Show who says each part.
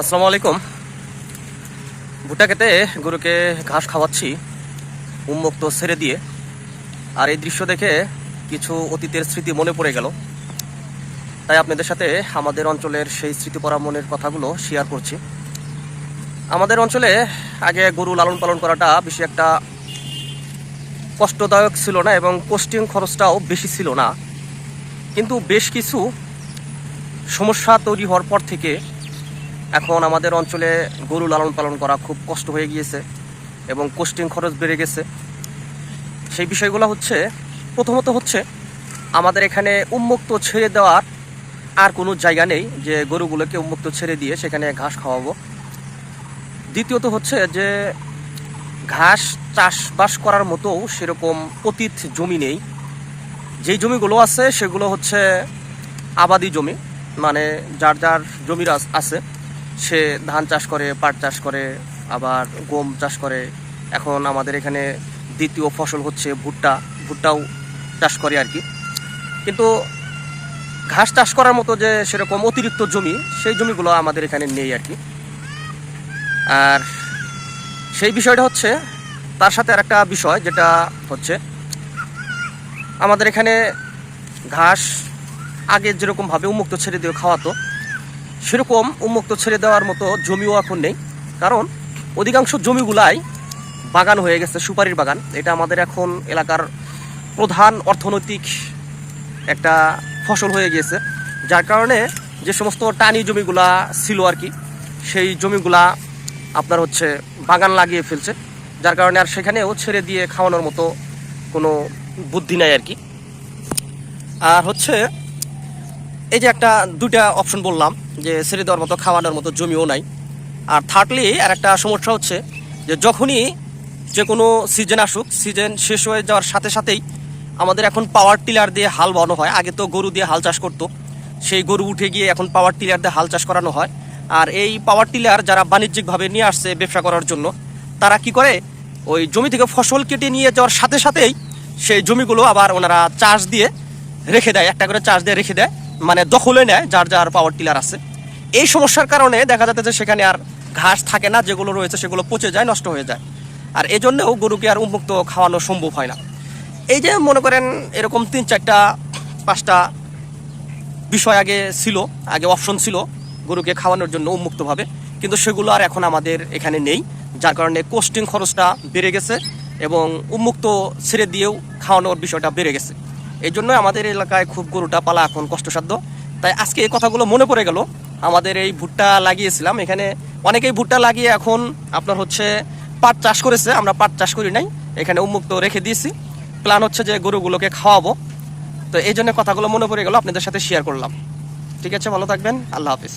Speaker 1: আসসালামু আলাইকুম। ভুট্টা খেতে গরুকে ঘাস খাওয়াচ্ছি উন্মুক্ত ছেড়ে দিয়ে। আর এই দৃশ্য দেখে কিছু অতীতের স্মৃতি মনে পড়ে গেল, তাই আপনাদের সাথে আমাদের অঞ্চলের সেই স্মৃতিপরা মনের কথাগুলো শেয়ার করছি। আমাদের অঞ্চলে আগে গরু লালন পালন করাটা বেশি একটা কষ্টদায়ক ছিল না এবং কস্টিং খরচটাও বেশি ছিল না, কিন্তু বেশ কিছু সমস্যা তৈরি হওয়ার পর থেকে এখন আমাদের অঞ্চলে গরু লালন পালন করা খুব কষ্ট হয়ে গিয়েছে এবং কস্টিং খরচ বেড়ে গেছে। সেই বিষয়গুলো হচ্ছে, প্রথমত হচ্ছে আমাদের এখানে উন্মুক্ত ছেড়ে দেওয়ার আর কোনো জায়গা নেই যে গরুগুলোকে উন্মুক্ত ছেড়ে দিয়ে সেখানে ঘাস খাওয়াবো। দ্বিতীয়ত হচ্ছে যে ঘাস চাষবাস করার মতো সেরকম পতিত জমি নেই। যেই জমিগুলো আছে সেগুলো হচ্ছে আবাদি জমি, মানে যার যার জমির আছে সে ধান চাষ করে, পাট চাষ করে, আবার গম চাষ করে। এখন আমাদের এখানে দ্বিতীয় ফসল হচ্ছে ভুট্টাও চাষ করে আর কি। কিন্তু ঘাস চাষ করার মতো যে সেরকম অতিরিক্ত জমি, সেই জমিগুলো আমাদের এখানে নেই আর কি। আর সেই বিষয়টা হচ্ছে, তার সাথে আর একটা বিষয় যেটা হচ্ছে, আমাদের এখানে ঘাস আগে যেরকমভাবে উন্মুক্ত ছেড়ে দিয়ে খাওয়াতো, সেরকম উন্মুক্ত ছেড়ে দেওয়ার মতো জমিও এখন নেই। কারণ অধিকাংশ জমিগুলাই বাগান হয়ে গেছে, সুপারির বাগান। এটা আমাদের এখন এলাকার প্রধান অর্থনৈতিক একটা ফসল হয়ে গিয়েছে, যার কারণে যে সমস্ত টানি জমিগুলা ছিল আর কি, সেই জমিগুলা আপনার হচ্ছে বাগান লাগিয়ে ফেলছে, যার কারণে আর সেখানেও ছেড়ে দিয়ে খাওয়ানোর মতো কোনো বুদ্ধি নাই আর কি। আর হচ্ছে এই যে একটা দুইটা অপশন বললাম যে ছেড়ে দেওয়ার মতো খাওয়ানোর মতো জমিও নাই। আর থার্ডলি আর একটা সমস্যা হচ্ছে যে যখনই যে কোনো সিজন আসুক, সিজন শেষ হয়ে যাওয়ার সাথে সাথেই আমাদের এখন পাওয়ার টিলার দিয়ে হাল বানো হয়। আগে তো গরু দিয়ে হাল চাষ করতো, সেই গরু উঠে গিয়ে এখন পাওয়ার টিলার দিয়ে হাল চাষ করানো হয়। আর এই পাওয়ার টিলার যারা বাণিজ্যিকভাবে নিয়ে আসছে ব্যবসা করার জন্য, তারা কি করে, ওই জমি থেকে ফসল কেটে নিয়ে যাওয়ার সাথে সাথেই সেই জমিগুলো আবার ওনারা চাষ দিয়ে রেখে দেয়, একটা করে চাষ দিয়ে রেখে দেয়, মানে দখলে নেয় যার যার পাওয়ার টিলার আছে। এই সমস্যার কারণে দেখা যাচ্ছে যে সেখানে আর ঘাস থাকে না, যেগুলো রয়েছে সেগুলো পচে যায়, নষ্ট হয়ে যায়। আর এজন্যও গরুকে আর উন্মুক্ত খাওয়ানো সম্ভব হয় না। এই যে মনে করেন এরকম 3-4-5টা বিষয় আগে ছিল, আগে অপশন ছিল গরুকে খাওয়ানোর জন্য উন্মুক্তভাবে, কিন্তু সেগুলো আর এখন আমাদের এখানে নেই, যার কারণে কোস্টিং খরচটা বেড়ে গেছে এবং উন্মুক্ত ছেড়ে দিয়েও খাওয়ানোর বিষয়টা বেড়ে গেছে। এই জন্য আমাদের এলাকায় খুব গরুটা পালা এখন কষ্টসাধ্য। তাই আজকে এই কথাগুলো মনে পড়ে গেল। আমাদের এই ভুট্টা লাগিয়েছিলাম, এখানে অনেকেই ভুট্টা লাগিয়ে এখন আপনার হচ্ছে পাট চাষ করেছে, আমরা পাট চাষ করি নাই, এখানে উন্মুক্ত রেখে দিয়েছি। প্ল্যান হচ্ছে যে গরুগুলোকে খাওয়াবো। তো এই জন্য কথাগুলো মনে পড়ে গেল, আপনাদের সাথে শেয়ার করলাম। ঠিক আছে, ভালো থাকবেন, আল্লাহ হাফিজ।